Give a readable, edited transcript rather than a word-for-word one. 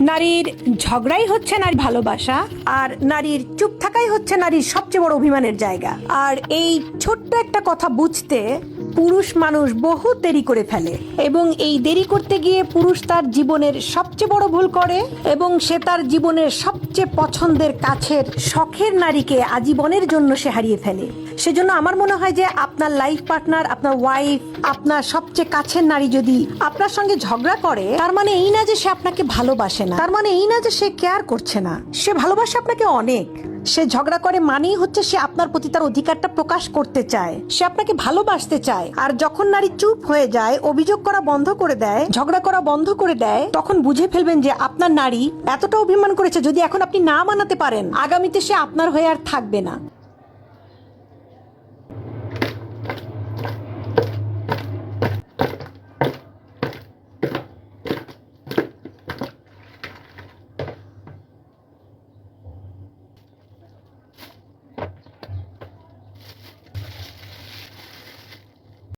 নারীর ঝগড়াই হচ্ছে নারীর ভালোবাসা, আর নারীর চুপ থাকাই হচ্ছে নারীর সবচেয়ে বড় অভিমানের জায়গা। আর এই ছোট্ট একটা কথা বুঝতে পুরুষ মানুষ বহু দেরি করে ফেলে, এবং এই দেরি করতে গিয়ে পুরুষ তার জীবনের সবচেয়ে বড় ভুল করে, এবং সে তার জীবনের সবচেয়ে পছন্দের কাছের শখের নারীকে আজীবনের জন্য সে হারিয়ে ফেলে। সেজন্য আমার মনে হয় যে আপনার লাইফ পার্টনার, আপনার ওয়াইফ, আপনার সবচেয়ে কাছের নারী যদি আপনার সঙ্গে ঝগড়া করে, তার মানে এই না যে সে আপনাকে ভালোবাসে না, তার মানে এই না যে সে কেয়ার করছে না। সে ভালোবাসে আপনাকে অনেক। সে ঝগড়া করে মানেই হচ্ছে সে আপনার প্রতি তার অধিকারটা প্রকাশ করতে চায়, সে আপনাকে ভালোবাসতে চায়। আর যখন নারী চুপ হয়ে যায়, অভিযোগ করা বন্ধ করে দেয়, ঝগড়া করা বন্ধ করে দেয়, তখন বুঝে ফেলবেন যে আপনার নারী এতটা অভিমান করেছে, যদি এখন আপনি না মানাতে পারেন, আগামীতে সে আপনার হয়ে আর থাকবে না।